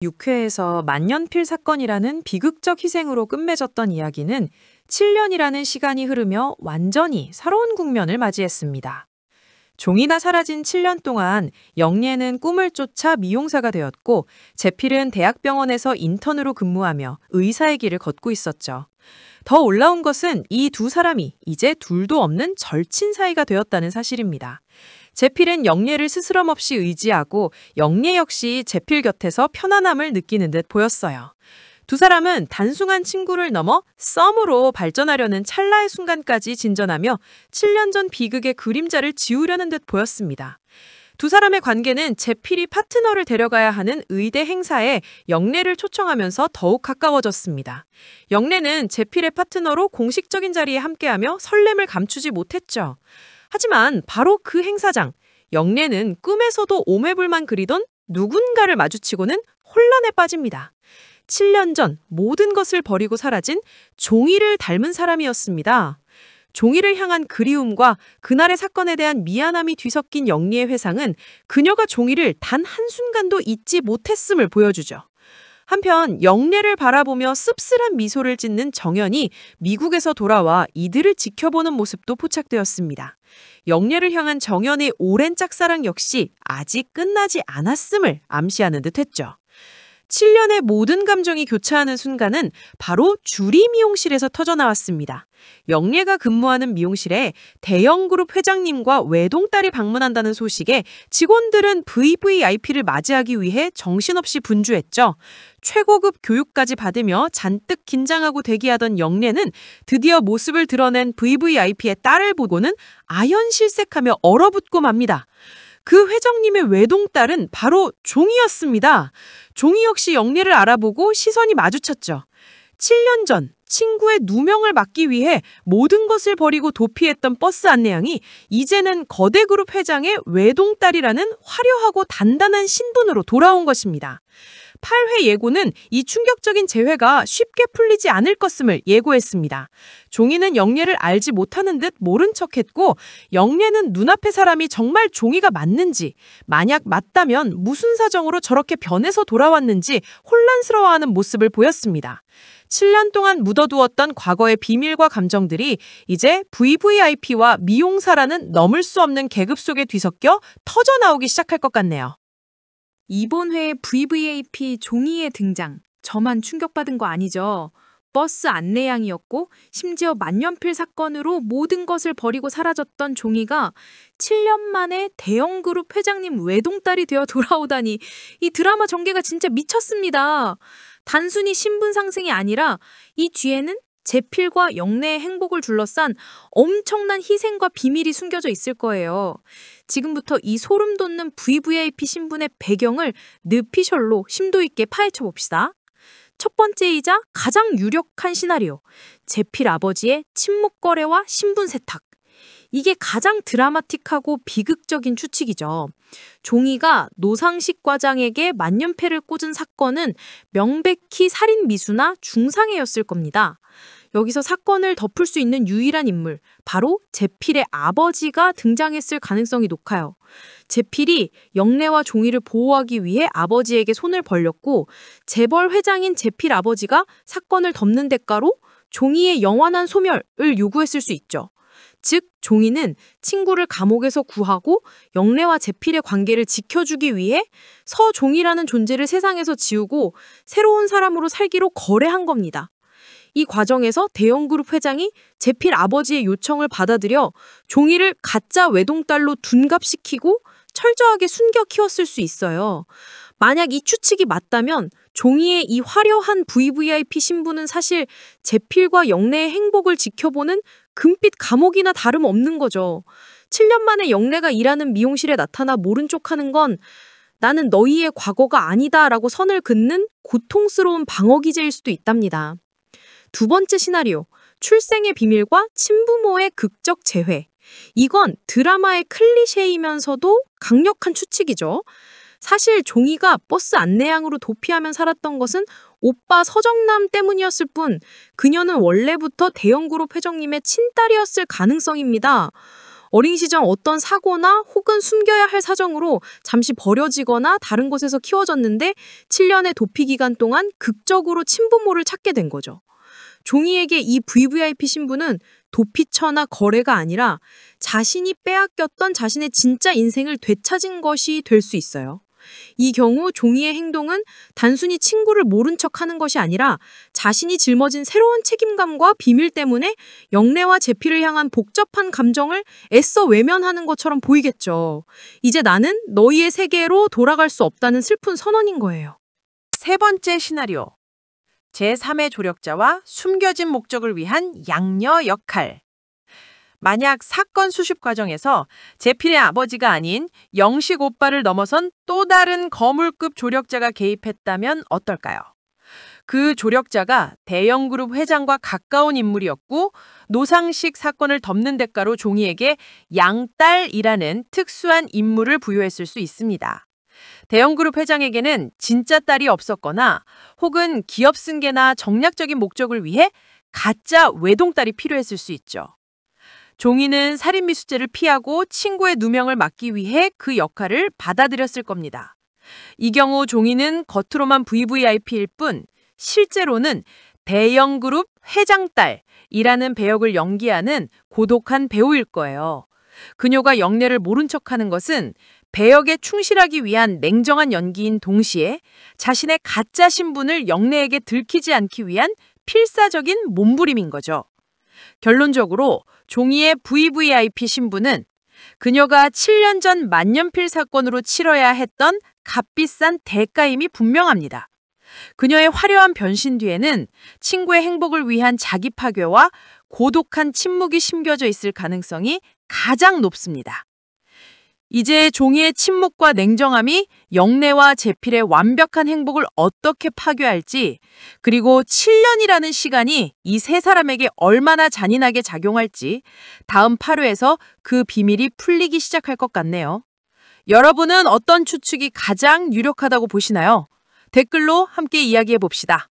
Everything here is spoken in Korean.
6회에서 만년필 사건이라는 비극적 희생으로 끝맺었던 이야기는 7년이라는 시간이 흐르며 완전히 새로운 국면을 맞이했습니다. 종이가 사라진 7년 동안 영예는 꿈을 쫓아 미용사가 되었고 제필은 대학병원에서 인턴으로 근무하며 의사의 길을 걷고 있었죠. 더 올라온 것은 이 두 사람이 이제 둘도 없는 절친 사이가 되었다는 사실입니다. 제필은 영예를 스스럼 없이 의지하고 영예 역시 제필 곁에서 편안함을 느끼는 듯 보였어요. 두 사람은 단순한 친구를 넘어 썸으로 발전하려는 찰나의 순간까지 진전하며 7년 전 비극의 그림자를 지우려는 듯 보였습니다. 두 사람의 관계는 제필이 파트너를 데려가야 하는 의대 행사에 영래를 초청하면서 더욱 가까워졌습니다. 영래는 제필의 파트너로 공식적인 자리에 함께하며 설렘을 감추지 못했죠. 하지만 바로 그 행사장, 영래는 꿈에서도 오매불만 그리던 누군가를 마주치고는 혼란에 빠집니다. 7년 전 모든 것을 버리고 사라진 종이를 닮은 사람이었습니다. 종이를 향한 그리움과 그날의 사건에 대한 미안함이 뒤섞인 영리의 회상은 그녀가 종이를 단 한순간도 잊지 못했음을 보여주죠. 한편 영례를 바라보며 씁쓸한 미소를 짓는 정연이 미국에서 돌아와 이들을 지켜보는 모습도 포착되었습니다. 영례를 향한 정연의 오랜 짝사랑 역시 아직 끝나지 않았음을 암시하는 듯했죠. 7년의 모든 감정이 교차하는 순간은 바로 주리 미용실에서 터져나왔습니다. 영예가 근무하는 미용실에 대형그룹 회장님과 외동딸이 방문한다는 소식에 직원들은 VVIP를 맞이하기 위해 정신없이 분주했죠. 최고급 교육까지 받으며 잔뜩 긴장하고 대기하던 영예는 드디어 모습을 드러낸 VVIP의 딸을 보고는 아연실색하며 얼어붙고 맙니다. 그 회장님의 외동딸은 바로 종이였습니다. 종이 역시 영예를 알아보고 시선이 마주쳤죠. 7년 전 친구의 누명을 막기 위해 모든 것을 버리고 도피했던 버스 안내양이 이제는 거대 그룹 회장의 외동딸이라는 화려하고 단단한 신분으로 돌아온 것입니다. 8회 예고는 이 충격적인 재회가 쉽게 풀리지 않을 것임을 예고했습니다. 종이는 영예를 알지 못하는 듯 모른 척했고 영예는 눈앞의 사람이 정말 종이가 맞는지, 만약 맞다면 무슨 사정으로 저렇게 변해서 돌아왔는지 혼란스러워하는 모습을 보였습니다. 7년 동안 묻어두었던 과거의 비밀과 감정들이 이제 VVIP와 미용사라는 넘을 수 없는 계급 속에 뒤섞여 터져나오기 시작할 것 같네요. 이번 회에 VVIP 종이의 등장, 저만 충격받은 거 아니죠? 버스 안내양이었고 심지어 만년필 사건으로 모든 것을 버리고 사라졌던 종이가 7년 만에 대형그룹 회장님 외동딸이 되어 돌아오다니 이 드라마 전개가 진짜 미쳤습니다. 단순히 신분 상승이 아니라 이 뒤에는 제필과 영래의 행복을 둘러싼 엄청난 희생과 비밀이 숨겨져 있을 거예요. 지금부터 이 소름 돋는 VVIP 신분의 배경을 늪피셜로 심도 있게 파헤쳐 봅시다. 첫 번째이자 가장 유력한 시나리오, 제필 아버지의 친목 거래와 신분 세탁. 이게 가장 드라마틱하고 비극적인 추측이죠. 종이가 노상식 과장에게 만년패를 꽂은 사건은 명백히 살인 미수나 중상해였을 겁니다. 여기서 사건을 덮을 수 있는 유일한 인물, 바로 제필의 아버지가 등장했을 가능성이 높아요. 제필이 영래와 종이를 보호하기 위해 아버지에게 손을 벌렸고 재벌 회장인 제필 아버지가 사건을 덮는 대가로 종이의 영원한 소멸을 요구했을 수 있죠. 즉, 종이는 친구를 감옥에서 구하고 영래와 제필의 관계를 지켜주기 위해 서종이라는 존재를 세상에서 지우고 새로운 사람으로 살기로 거래한 겁니다. 이 과정에서 대형그룹 회장이 제필 아버지의 요청을 받아들여 종이를 가짜 외동딸로 둔갑시키고 철저하게 숨겨 키웠을 수 있어요. 만약 이 추측이 맞다면 종이의 이 화려한 VVIP 신분은 사실 제필과 영래의 행복을 지켜보는 금빛 감옥이나 다름없는 거죠. 7년 만에 영래가 일하는 미용실에 나타나 모른 척하는 건 나는 너희의 과거가 아니다 라고 선을 긋는 고통스러운 방어 기제일 수도 있답니다. 두 번째 시나리오, 출생의 비밀과 친부모의 극적 재회. 이건 드라마의 클리셰이면서도 강력한 추측이죠. 사실 종이가 버스 안내양으로 도피하며 살았던 것은 오빠 서정남 때문이었을 뿐 그녀는 원래부터 대형그룹 회장님의 친딸이었을 가능성입니다. 어린 시절 어떤 사고나 혹은 숨겨야 할 사정으로 잠시 버려지거나 다른 곳에서 키워졌는데 7년의 도피 기간 동안 극적으로 친부모를 찾게 된 거죠. 종이에게 이 VVIP 신분은 도피처나 거래가 아니라 자신이 빼앗겼던 자신의 진짜 인생을 되찾은 것이 될 수 있어요. 이 경우 종이의 행동은 단순히 친구를 모른 척하는 것이 아니라 자신이 짊어진 새로운 책임감과 비밀 때문에 영래와 제피를 향한 복잡한 감정을 애써 외면하는 것처럼 보이겠죠. 이제 나는 너희의 세계로 돌아갈 수 없다는 슬픈 선언인 거예요. 세 번째 시나리오. 제3의 조력자와 숨겨진 목적을 위한 양녀 역할. 만약 사건 수습 과정에서 제필의 아버지가 아닌 영식 오빠를 넘어선 또 다른 거물급 조력자가 개입했다면 어떨까요? 그 조력자가 대형그룹 회장과 가까운 인물이었고 노상식 사건을 덮는 대가로 종이에게 양딸이라는 특수한 임무를 부여했을 수 있습니다. 대형그룹 회장에게는 진짜 딸이 없었거나 혹은 기업 승계나 정략적인 목적을 위해 가짜 외동딸이 필요했을 수 있죠. 종이는 살인미수죄를 피하고 친구의 누명을 막기 위해 그 역할을 받아들였을 겁니다. 이 경우 종이는 겉으로만 VVIP일 뿐 실제로는 대형그룹 회장딸이라는 배역을 연기하는 고독한 배우일 거예요. 그녀가 영래를 모른 척하는 것은 배역에 충실하기 위한 냉정한 연기인 동시에 자신의 가짜 신분을 영래에게 들키지 않기 위한 필사적인 몸부림인 거죠. 결론적으로 종이의 VVIP 신분은 그녀가 7년 전 만년필 사건으로 치러야 했던 값비싼 대가임이 분명합니다. 그녀의 화려한 변신 뒤에는 친구의 행복을 위한 자기 파괴와 고독한 침묵이 심겨져 있을 가능성이 가장 높습니다. 이제 종이의 침묵과 냉정함이 영래와 제필의 완벽한 행복을 어떻게 파괴할지, 그리고 7년이라는 시간이 이 세 사람에게 얼마나 잔인하게 작용할지 다음 8회에서 그 비밀이 풀리기 시작할 것 같네요. 여러분은 어떤 추측이 가장 유력하다고 보시나요? 댓글로 함께 이야기해 봅시다.